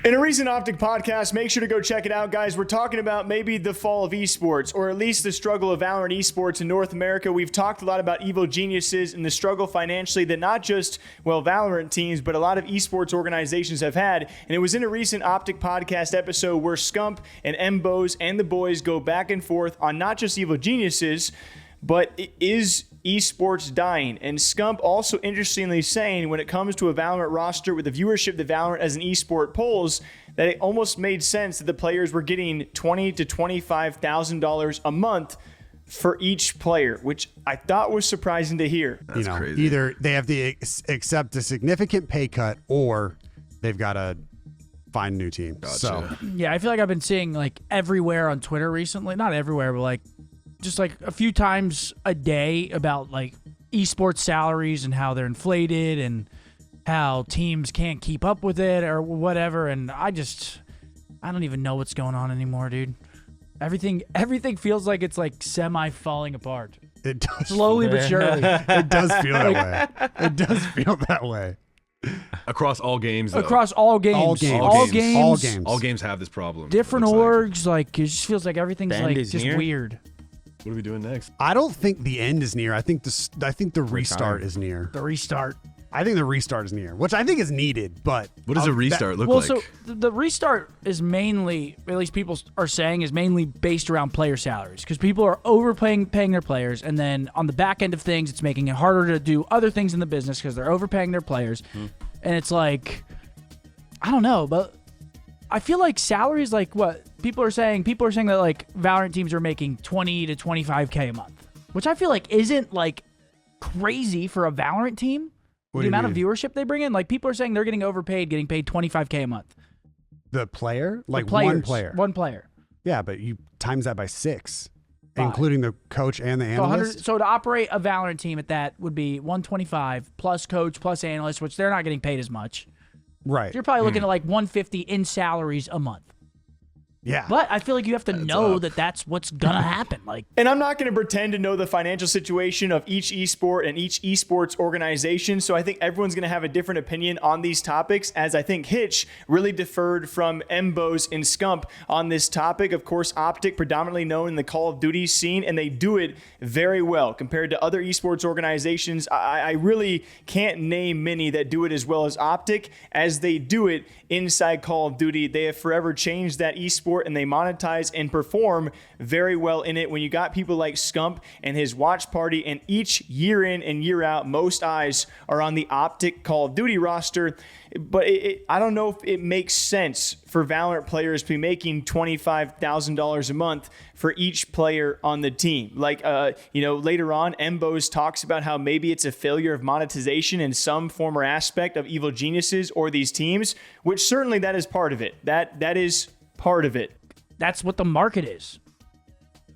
In a recent OpTic podcast, make sure to go check it out, guys. We're talking about maybe the fall of esports, or at least the struggle of Valorant esports in North America. We've talked a lot about Evil Geniuses and the struggle financially that not just, Valorant teams, but a lot of esports organizations have had. And it was in a recent OpTic podcast episode where Scump and Mbos and the boys go back and forth on not just Evil Geniuses, but is esports dying? And Scump also interestingly saying when it comes to a Valorant roster with the viewership that Valorant as an esport polls, that it almost made sense that the players were getting $20,000 to $25,000 a month for each player, which I thought was surprising to hear. That's crazy. Either they have to accept a significant pay cut or they've got to find a new team. Gotcha. So yeah, I feel like I've been seeing like everywhere on Twitter recently, not everywhere, but like just like a few times a day about like esports salaries and how they're inflated and how teams can't keep up with it or whatever. And I don't even know what's going on anymore, dude. Everything feels like it's like semi falling apart. it does Slowly but surely. It does feel that way. It does feel that way. Across all games, though. Across all games. All games. All games. All games. All games have this problem. Different it looks orgs. Like, it just feels like everything's The end like is just near? weird. What are we doing next? I don't think the end is near. I think the restart is near. The restart. I think the restart is near, which I think is needed. But What does a restart look Well, like? so the restart is mainly, at least people are saying, is mainly based around player salaries because people are paying their players, and then on the back end of things, it's making it harder to do other things in the business because they're overpaying their players, and it's like, I don't know, but I feel like salaries, like what people are saying that like Valorant teams are making 20 to 25K a month, which I feel like isn't like crazy for a Valorant team. What The do you amount of mean? viewership they bring in, like people are saying they're getting overpaid, getting paid 25K a month. The player, like Players, one player. One player. Yeah, but you times that by 6, 5. including the coach and the So, analyst. so to operate a Valorant team at that would be 125 plus coach plus analyst, which they're not getting paid as much. Right. You're probably looking at like 150 in salaries a month. Yeah. But I feel like you have to know that that's what's gonna happen. Like, And I'm not going to pretend to know the financial situation of each esport and each esports organization, so I think everyone's going to have a different opinion on these topics, as I think Hitch really deferred from Mbos and Scump on this topic. Of course, OpTic, predominantly known in the Call of Duty scene, and they do it very well. Compared to other esports organizations, I really can't name many that do it as well as OpTic, as they do it inside Call of Duty. They have forever changed that esport, and they monetize and perform very well in it. When you got people like Scump and his watch party, and each year in and year out, most eyes are on the OpTic Call of Duty roster. But I don't know if it makes sense for Valorant players to be making $25,000 a month for each player on the team. Like, later on, Mbos talks about how maybe it's a failure of monetization in some form or aspect of Evil Geniuses or these teams, which certainly that is part of it. That is part of it. that's what the market is.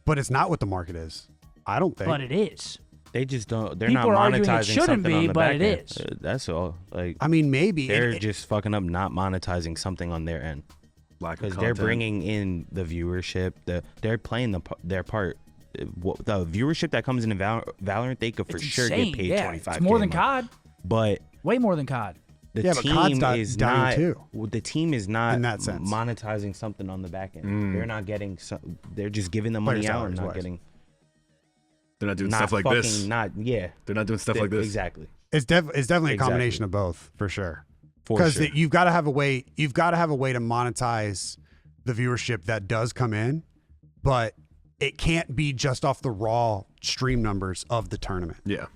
But it's not what the market is. I don't think. But it is. They just don't. They're People not are arguing it monetizing shouldn't something be, on the but back it end. is. That's all. Like, I mean, maybe. they're just fucking up not monetizing something on their end Lack of because they're content. bringing in the viewership. They're playing their part. The viewership that comes into Valorant, they could for It's sure insane. get paid Yeah, 25K. it's more than a month. COD. But Way more than COD. the Yeah, but COD's team is dying not. too. The team is not In that sense. monetizing something on the back end. They're not getting. They're just giving the money Player out and salaries not wise. getting. They're not doing Not stuff like fucking. this. Not yeah. They're not doing stuff like this. Exactly. It's definitely a Exactly. combination of both, for sure. For Because sure. you've got to have a way. You've got to have a way to monetize the viewership that does come in, but it can't be just off the raw stream numbers of the tournament. Yeah.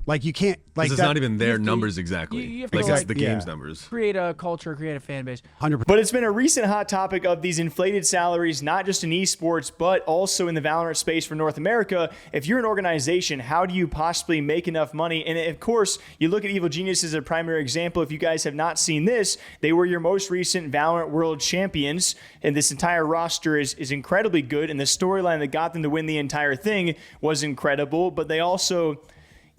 Like you can't. Like Because it's that, not even their have to- numbers exactly. you have to, Like, like- it's the game's Yeah. numbers. Create a culture, create a fan base. 100%. But it's been a recent hot topic of these inflated salaries, not just in esports, but also in the Valorant space for North America. If you're an organization, how do you possibly make enough money? And of course, you look at Evil Genius as a primary example. If you guys have not seen this, they were your most recent Valorant World Champions, and this entire roster is incredibly good, and the storyline that got them to win the entire thing was incredible. But they also,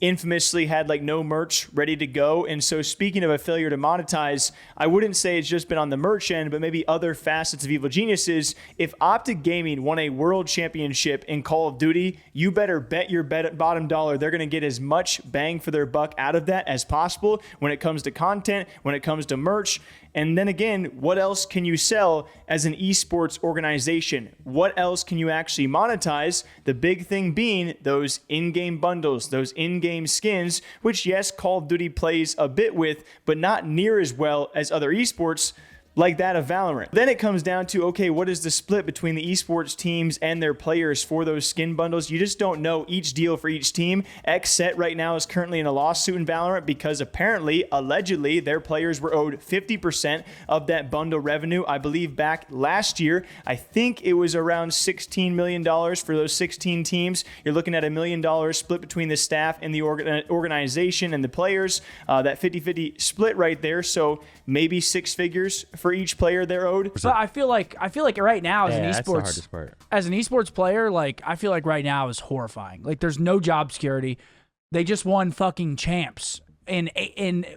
infamously had like no merch ready to go. And so speaking of a failure to monetize, I wouldn't say it's just been on the merch end, but maybe other facets of Evil Geniuses. If OpTic Gaming won a world championship in Call of Duty, you better bet your bottom dollar they're going to get as much bang for their buck out of that as possible when it comes to content, when it comes to merch. And then again, what else can you sell as an esports organization? What else can you actually monetize? The big thing being those in-game bundles, those in-game skins, which yes, Call of Duty plays a bit with, but not near as well as other esports like that of Valorant. Then it comes down to, okay, what is the split between the esports teams and their players for those skin bundles? You just don't know each deal for each team. Xset right now is currently in a lawsuit in Valorant because apparently, allegedly, their players were owed 50% of that bundle revenue. I believe back last year, I think it was around $16 million for those 16 teams. You're looking at $1 million split between the staff and the organization and the players. That 50-50 split right there. So maybe six figures for each player they're owed. But I feel like right now as That's the an hardest part. esports player, like I feel like right now is horrifying. Like there's no job security. They just won fucking champs in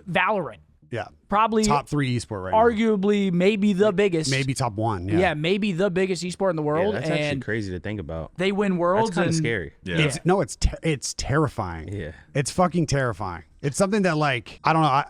Valorant. Yeah. Probably top 3 esport right arguably maybe the biggest. Maybe top 1. Yeah, maybe the biggest esport in the world. Yeah, that's and actually crazy to think about. They win worlds. That's kind of and scary. Yeah. It's terrifying. Yeah. It's fucking terrifying. It's something that like, I don't know.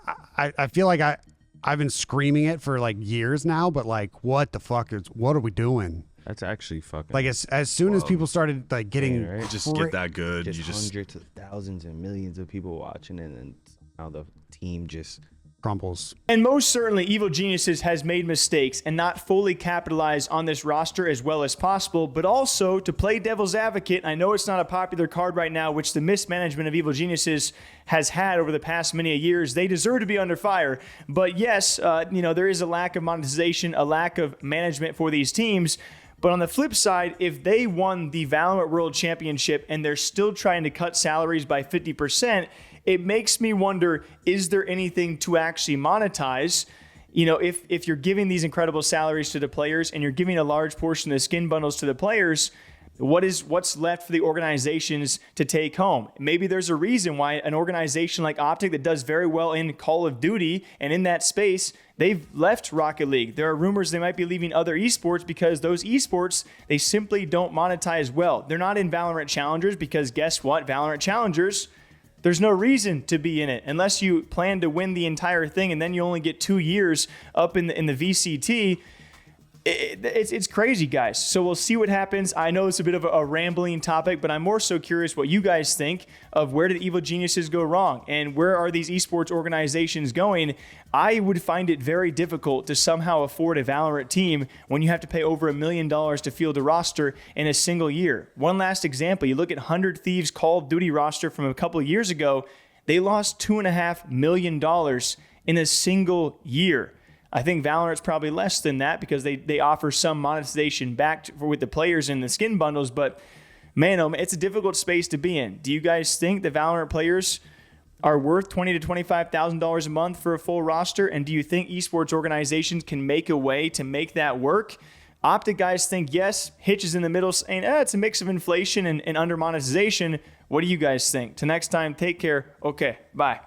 I feel like I've been screaming it for like years now, but like, what are we doing? That's actually fucking. Like as soon as people started like getting, right? Just get that good. just You just hundreds of thousands and millions of people watching it, and now the team just crumbles. And most certainly, Evil Geniuses has made mistakes and not fully capitalized on this roster as well as possible, but also to play devil's advocate, I know it's not a popular card right now, which the mismanagement of Evil Geniuses has had over the past many years. They deserve to be under fire. But yes, there is a lack of monetization, a lack of management for these teams. But on the flip side, if they won the Valorant World Championship and they're still trying to cut salaries by 50%, it makes me wonder, is there anything to actually monetize? You know, if you're giving these incredible salaries to the players and you're giving a large portion of the skin bundles to the players, what's left for the organizations to take home? Maybe there's a reason why an organization like OpTic that does very well in Call of Duty and in that space, they've left Rocket League. There are rumors they might be leaving other esports because those esports, they simply don't monetize well. They're not in Valorant Challengers because guess what? Valorant Challengers, there's no reason to be in it unless you plan to win the entire thing and then you only get 2 years up in the VCT. It's crazy, guys. So we'll see what happens. I know it's a bit of a rambling topic, but I'm more so curious what you guys think of where did Evil Geniuses go wrong and where are these esports organizations going? I would find it very difficult to somehow afford a Valorant team when you have to pay over $1 million to field a roster in a single year. One last example, you look at 100 Thieves Call of Duty roster from a couple of years ago, they lost $2.5 million in a single year. I think Valorant's probably less than that because they offer some monetization back with the players in the skin bundles. But man, oh man, it's a difficult space to be in. Do you guys think the Valorant players are worth $20,000 to $25,000 a month for a full roster? And do you think esports organizations can make a way to make that work? OpTic guys think yes. Hitch is in the middle saying, it's a mix of inflation and under monetization. What do you guys think? Till next time, take care. Okay, bye.